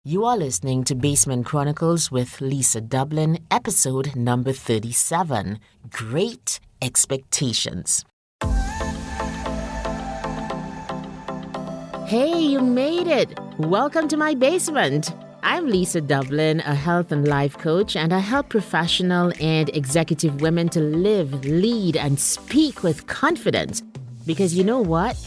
You are listening to Basement Chronicles with Lisa Dublin, episode number 37, Great Expectations. Hey, you made it! Welcome to my basement. I'm Lisa Dublin, a health and life coach, and I help professional and executive women to live, lead, and speak with confidence. Because you know what?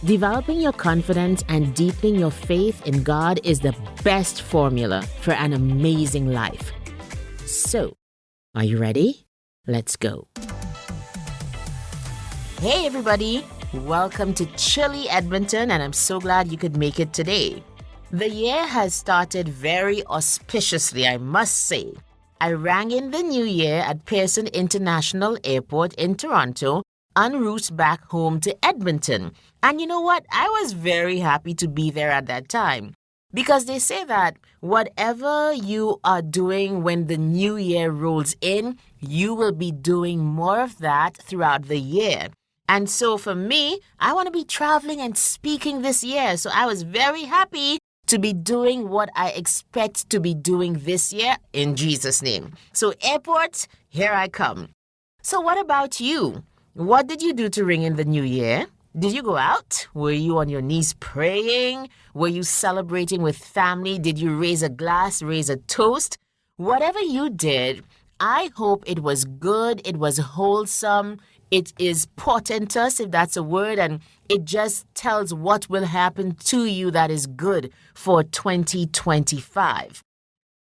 Developing your confidence and deepening your faith in God is the best formula for an amazing life. So, are you ready? Let's go. Hey everybody, welcome to chilly Edmonton, and I'm so glad you could make it today. The year has started very auspiciously, I must say. I rang in the new year at Pearson International Airport in Toronto en route back home to Edmonton. And you know what? I was very happy to be there at that time. Because they say that whatever you are doing when the new year rolls in, you will be doing more of that throughout the year. And so for me, I want to be traveling and speaking this year. So I was very happy to be doing what I expect to be doing this year in Jesus' name. So airport, here I come. So what about you? What did you do to ring in the new year? Did you go out? Were you on your knees praying? Were you celebrating with family? Did you raise a glass, raise a toast? Whatever you did, I hope it was good, it was wholesome, it is portentous, if that's a word, and it just tells what will happen to you that is good for 2025.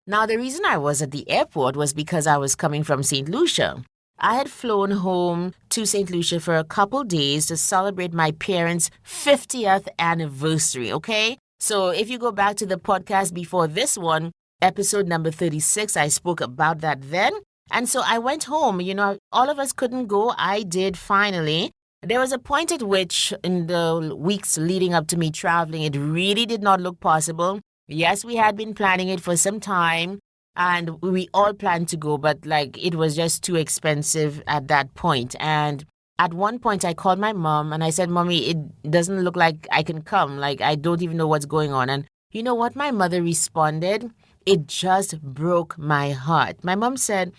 Now, the reason I was at the airport was because I was coming from St. Lucia. I had flown home to St. Lucia for a couple days to celebrate my parents' 50th anniversary, okay? So if you go back to the podcast before this one, episode number 36, I spoke about that then. And so I went home. You know, all of us couldn't go. I did finally. There was a point at which in the weeks leading up to me traveling, it really did not look possible. Yes, we had been planning it for some time. And we all planned to go, but it was just too expensive at that point. And at one point, I called my mom and I said, Mommy, it doesn't look like I can come. I don't even know what's going on. And you know what my mother responded? It just broke my heart. My mom said,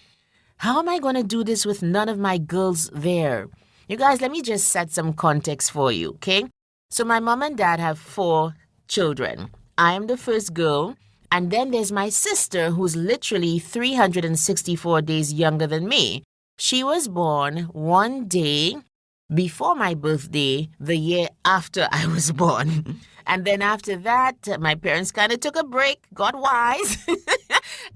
how am I going to do this with none of my girls there? You guys, let me just set some context for you, okay? So my mom and dad have 4 children. I am the first girl. And then there's my sister, who's literally 364 days younger than me. She was born one day before my birthday, the year after I was born. And then after that, my parents kind of took a break, got wise.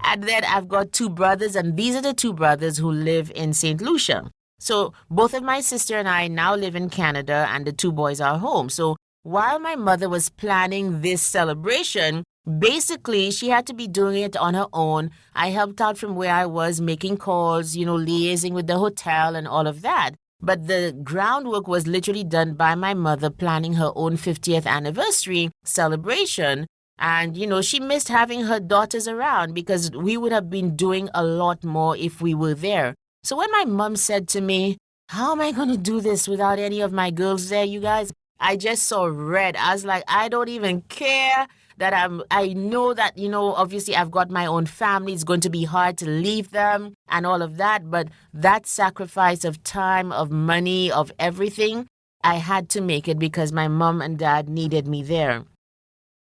And then I've got 2 brothers, and these are the 2 brothers who live in St. Lucia. So both of my sister and I now live in Canada, and the 2 boys are home. So while my mother was planning this celebration, basically, she had to be doing it on her own. I helped out from where I was, making calls, liaising with the hotel and all of that. But the groundwork was literally done by my mother planning her own 50th anniversary celebration. And, she missed having her daughters around because we would have been doing a lot more if we were there. So when my mom said to me, how am I going to do this without any of my girls there, you guys? I just saw red. I was like, I don't even care. I know that, obviously I've got my own family. It's going to be hard to leave them and all of that. But that sacrifice of time, of money, of everything, I had to make it because my mom and dad needed me there.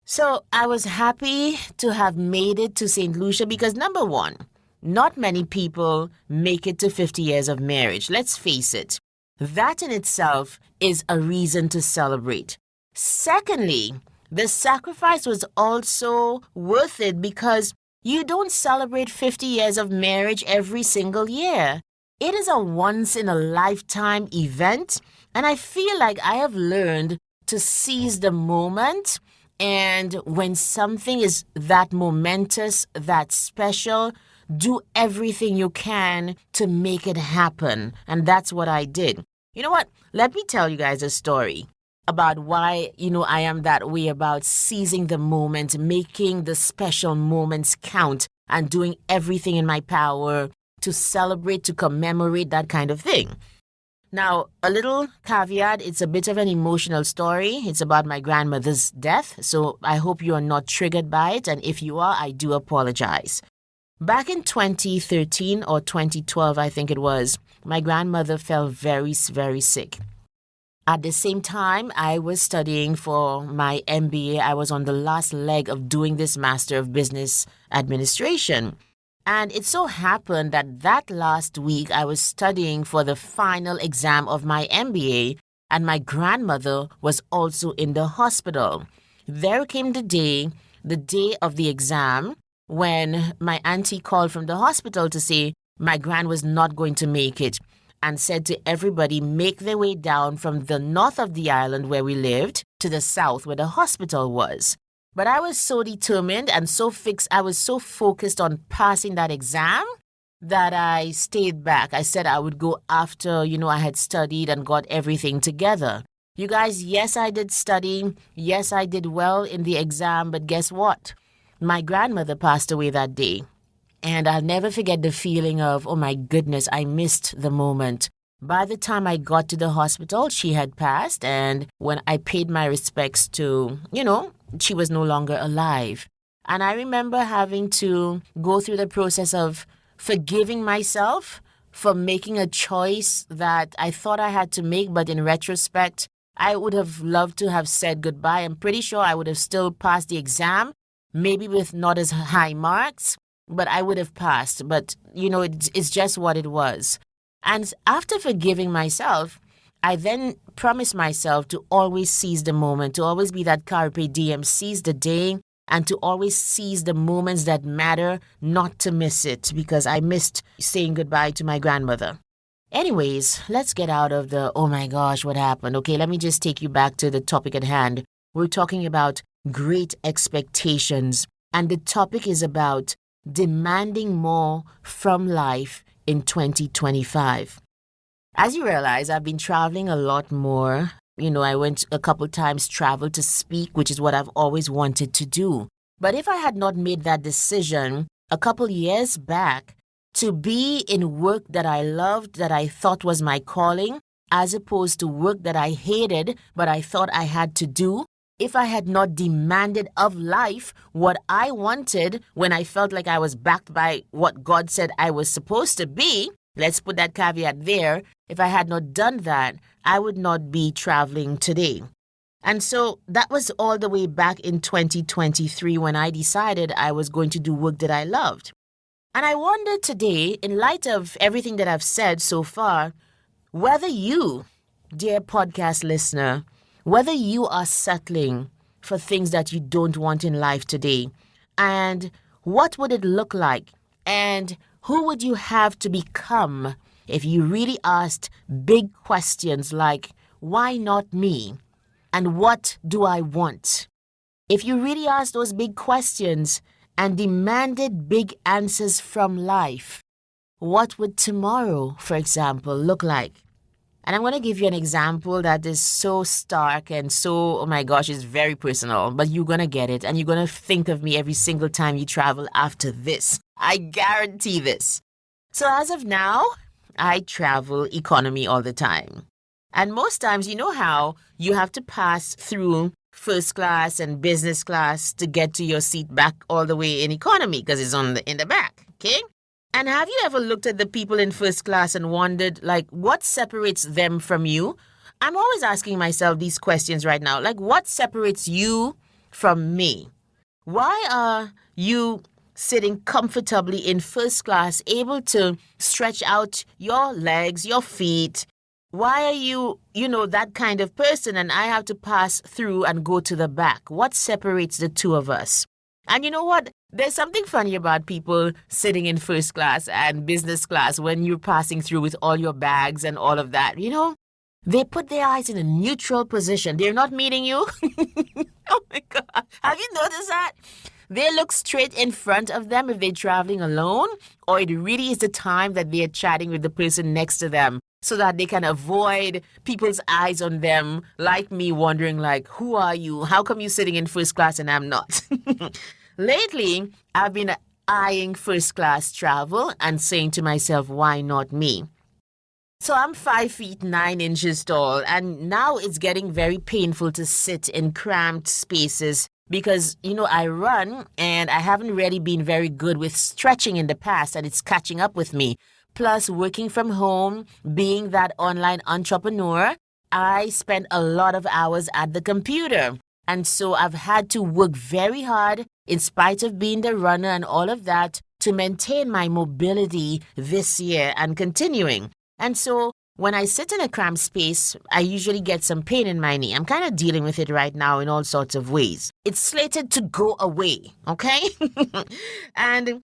So I was happy to have made it to St. Lucia because number one, not many people make it to 50 years of marriage. Let's face it. That in itself is a reason to celebrate. Secondly, the sacrifice was also worth it because you don't celebrate 50 years of marriage every single year. It is a once-in-a-lifetime event, and I feel like I have learned to seize the moment, and when something is that momentous, that special, do everything you can to make it happen, and that's what I did. You know what? Let me tell you guys a story about why, I am that way about seizing the moment, making the special moments count, and doing everything in my power to celebrate, to commemorate, that kind of thing. Now, a little caveat, it's a bit of an emotional story. It's about my grandmother's death, so I hope you are not triggered by it, and if you are, I do apologize. Back in 2013 or 2012, I think it was, my grandmother fell very, very sick. At the same time, I was studying for my MBA. I was on the last leg of doing this Master of Business Administration. And it so happened that last week I was studying for the final exam of my MBA, and my grandmother was also in the hospital. There came the day of the exam, when my auntie called from the hospital to say my gran was not going to make it, and said to everybody, make their way down from the north of the island where we lived to the south where the hospital was. But I was so determined and so fixed, I was so focused on passing that exam that I stayed back. I said I would go after, I had studied and got everything together. You guys, yes, I did study. Yes, I did well in the exam, but guess what? My grandmother passed away that day. And I'll never forget the feeling of, oh my goodness, I missed the moment. By the time I got to the hospital, she had passed. And when I paid my respects to, she was no longer alive. And I remember having to go through the process of forgiving myself for making a choice that I thought I had to make. But in retrospect, I would have loved to have said goodbye. I'm pretty sure I would have still passed the exam, maybe with not as high marks, but I would have passed. But, it's just what it was. And after forgiving myself, I then promised myself to always seize the moment, to always be that carpe diem, seize the day, and to always seize the moments that matter, not to miss it, because I missed saying goodbye to my grandmother. Anyways, let's get out of the, oh my gosh, what happened? Okay, let me just take you back to the topic at hand. We're talking about great expectations, and the topic is about demanding more from life in 2025. As you realize, I've been traveling a lot more. I went a couple times travel to speak, which is what I've always wanted to do. But if I had not made that decision a couple years back to be in work that I loved, that I thought was my calling, as opposed to work that I hated, but I thought I had to do, if I had not demanded of life what I wanted when I felt like I was backed by what God said I was supposed to be, let's put that caveat there, if I had not done that, I would not be traveling today. And so that was all the way back in 2023 when I decided I was going to do work that I loved. And I wonder today, in light of everything that I've said so far, whether you, dear podcast listener, whether you are settling for things that you don't want in life today, and what would it look like, and who would you have to become if you really asked big questions like, why not me? And what do I want? If you really asked those big questions and demanded big answers from life, what would tomorrow, for example, look like? And I'm going to give you an example that is so stark and so, oh my gosh, it's very personal, but you're going to get it. And you're going to think of me every single time you travel after this. I guarantee this. So as of now, I travel economy all the time. And most times, you know how you have to pass through first class and business class to get to your seat back all the way in economy because it's in the back, okay? And have you ever looked at the people in first class and wondered, what separates them from you? I'm always asking myself these questions right now. What separates you from me? Why are you sitting comfortably in first class, able to stretch out your legs, your feet? Why are you, that kind of person, and I have to pass through and go to the back? What separates the two of us? And you know what? There's something funny about people sitting in first class and business class when you're passing through with all your bags and all of that. They put their eyes in a neutral position. They're not meeting you. Oh my God. Have you noticed that? They look straight in front of them if they're traveling alone, or it really is the time that they're chatting with the person next to them so that they can avoid people's eyes on them, like me wondering, who are you? How come you're sitting in first class and I'm not? Lately, I've been eyeing first class travel and saying to myself, why not me? So I'm 5 feet 9 inches tall, and now it's getting very painful to sit in cramped spaces because, I run and I haven't really been very good with stretching in the past, and it's catching up with me. Plus, working from home, being that online entrepreneur, I spend a lot of hours at the computer. And so I've had to work very hard, in spite of being the runner and all of that, to maintain my mobility this year and continuing. And so when I sit in a cramped space, I usually get some pain in my knee. I'm kind of dealing with it right now in all sorts of ways. It's slated to go away, okay? And,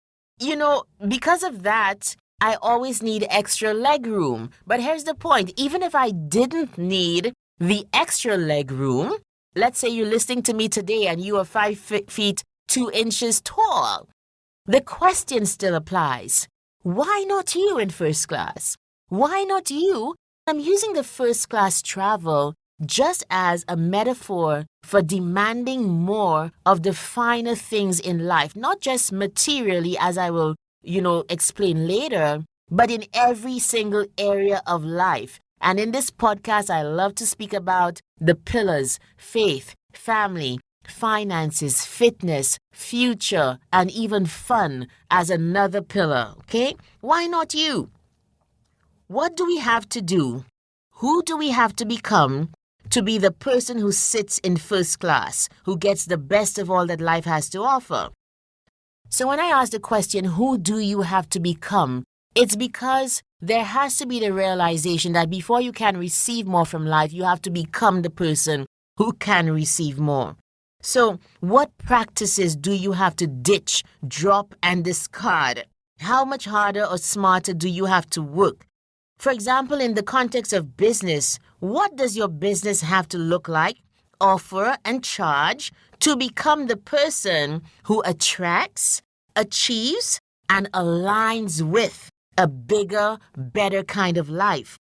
because of that, I always need extra leg room. But here's the point. Even if I didn't need the extra leg room, let's say you're listening to me today and you are 5 feet 2 inches tall, the question still applies. Why not you in first class? Why not you? I'm using the first class travel just as a metaphor for demanding more of the finer things in life, not just materially, as I will, explain later, but in every single area of life. And in this podcast, I love to speak about the pillars: faith, family, finances, fitness, future, and even fun as another pillar, okay? Why not you? What do we have to do? Who do we have to become to be the person who sits in first class, who gets the best of all that life has to offer? So when I ask the question, who do you have to become? It's because there has to be the realization that before you can receive more from life, you have to become the person who can receive more. So what practices do you have to ditch, drop, and discard? How much harder or smarter do you have to work? For example, in the context of business, what does your business have to look like, offer, and charge to become the person who attracts, achieves, and aligns with a bigger, better kind of life?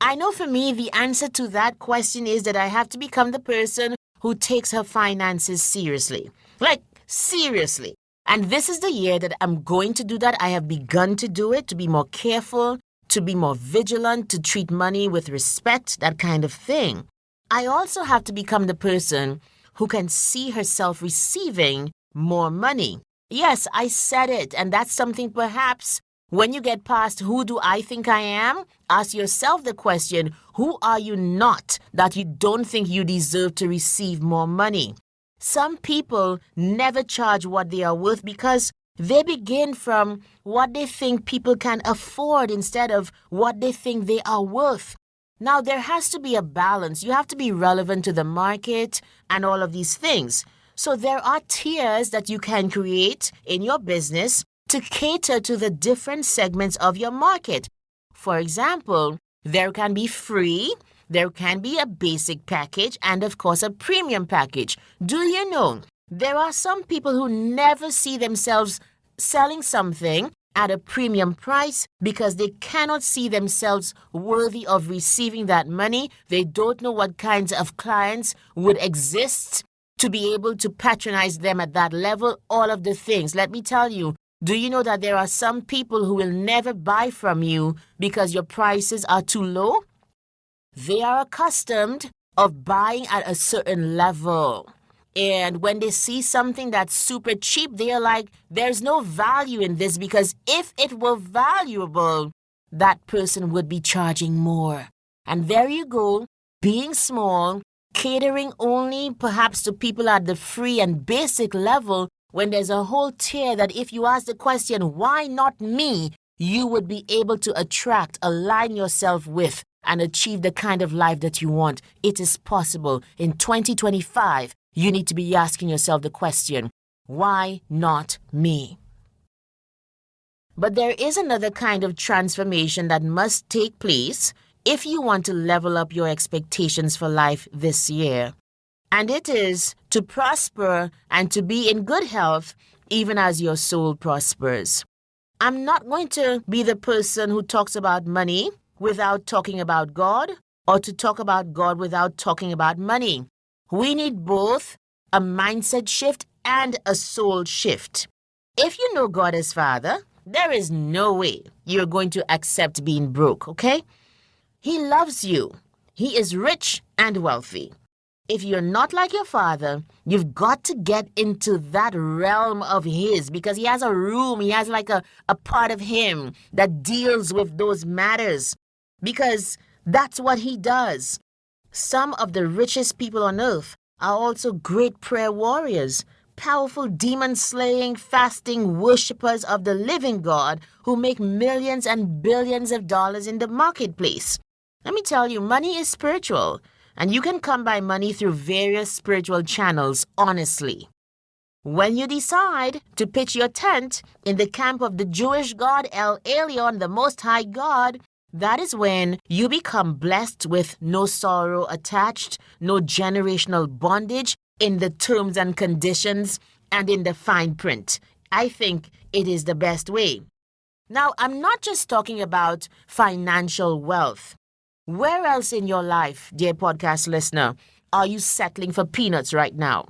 I know for me, the answer to that question is that I have to become the person who takes her finances seriously. Like, seriously. And this is the year that I'm going to do that. I have begun to do it, to be more careful, to be more vigilant, to treat money with respect, that kind of thing. I also have to become the person who can see herself receiving more money. Yes, I said it, and that's something perhaps when you get past who do I think I am, ask yourself the question, who are you not that you don't think you deserve to receive more money? Some people never charge what they are worth because they begin from what they think people can afford instead of what they think they are worth. Now, there has to be a balance. You have to be relevant to the market and all of these things. So there are tiers that you can create in your business to cater to the different segments of your market. For example, there can be free, there can be a basic package, and of course a premium package. Do you know, there are some people who never see themselves selling something at a premium price because they cannot see themselves worthy of receiving that money. They don't know what kinds of clients would exist to be able to patronize them at that level, all of the things. Let me tell you, do you know that there are some people who will never buy from you because your prices are too low? They are accustomed of buying at a certain level. And when they see something that's super cheap, they are like, there's no value in this because if it were valuable, that person would be charging more. And there you go, being small, catering only perhaps to people at the free and basic level when there's a whole tier that if you ask the question, why not me, you would be able to attract, align yourself with, and achieve the kind of life that you want. It is possible. In 2025, you need to be asking yourself the question, why not me? But there is another kind of transformation that must take place if you want to level up your expectations for life this year. And it is to prosper and to be in good health even as your soul prospers. I'm not going to be the person who talks about money without talking about God, or to talk about God without talking about money. We need both a mindset shift and a soul shift. If you know God as Father, there is no way you're going to accept being broke, okay? He loves you. He is rich and wealthy. If you're not like your father, you've got to get into that realm of his, because he has a room, he has like a part of him that deals with those matters, because that's what he does. Some of the richest people on earth are also great prayer warriors, powerful demon-slaying, fasting worshippers of the living God who make millions and billions of dollars in the marketplace. Let me tell you, money is spiritual, and you can come by money through various spiritual channels, honestly. When you decide to pitch your tent in the camp of the Jewish God El Elyon, the Most High God, that is when you become blessed with no sorrow attached, no generational bondage in the terms and conditions and in the fine print. I think it is the best way. Now, I'm not just talking about financial wealth. Where else in your life, dear podcast listener, are you settling for peanuts right now?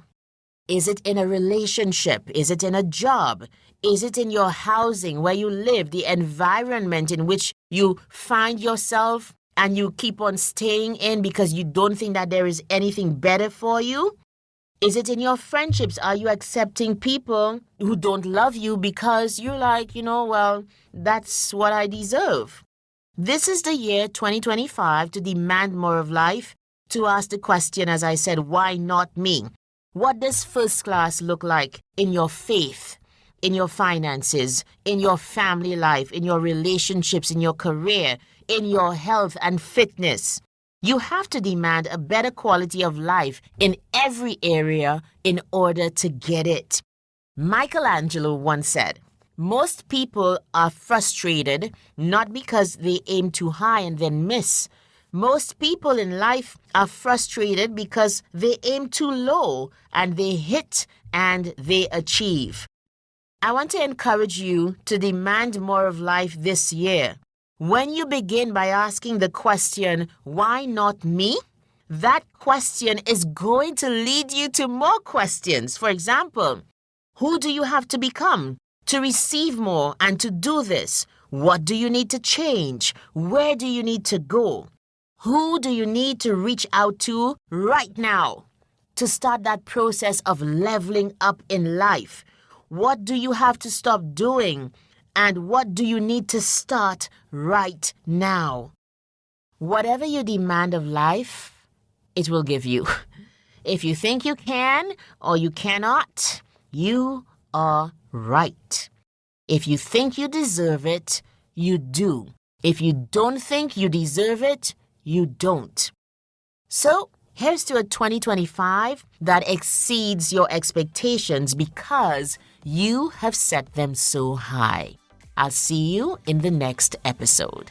Is it in a relationship? Is it in a job? Is it in your housing, where you live, the environment in which you find yourself and you keep on staying in because you don't think that there is anything better for you? Is it in your friendships? Are you accepting people who don't love you because you're like, well, that's what I deserve? This is the year 2025 to demand more of life, to ask the question, as I said, why not me? What does first class look like in your faith, in your finances, in your family life, in your relationships, in your career, in your health and fitness? You have to demand a better quality of life in every area in order to get it. Michelangelo once said, most people are frustrated not because they aim too high and then miss. Most people in life are frustrated because they aim too low and they hit and they achieve. I want to encourage you to demand more of life this year. When you begin by asking the question, why not me? That question is going to lead you to more questions. For example, who do you have to become to receive more and to do this? What do you need to change? Where do you need to go? Who do you need to reach out to right now to start that process of leveling up in life? What do you have to stop doing? And what do you need to start right now? Whatever you demand of life, it will give you. If you think you can or you cannot, you are right. If you think you deserve it, you do. If you don't think you deserve it, you don't. So, here's to a 2025 that exceeds your expectations because you have set them so high. I'll see you in the next episode.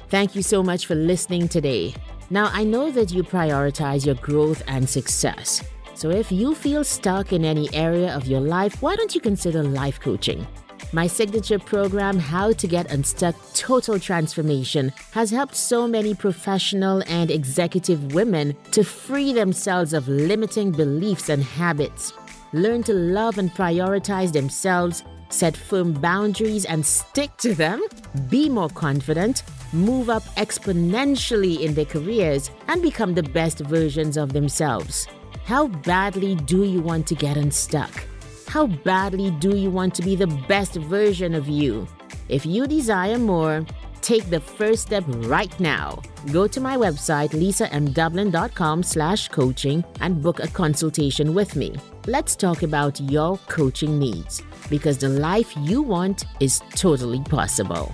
Thank you so much for listening today. Now, I know that you prioritize your growth and success. So if you feel stuck in any area of your life, why don't you consider life coaching? My signature program, How to Get Unstuck Total Transformation, has helped so many professional and executive women to free themselves of limiting beliefs and habits, learn to love and prioritize themselves, set firm boundaries and stick to them, be more confident, move up exponentially in their careers, and become the best versions of themselves. How badly do you want to get unstuck? How badly do you want to be the best version of you? If you desire more, take the first step right now. Go to my website, lisamdublin.com/coaching and book a consultation with me. Let's talk about your coaching needs, because the life you want is totally possible.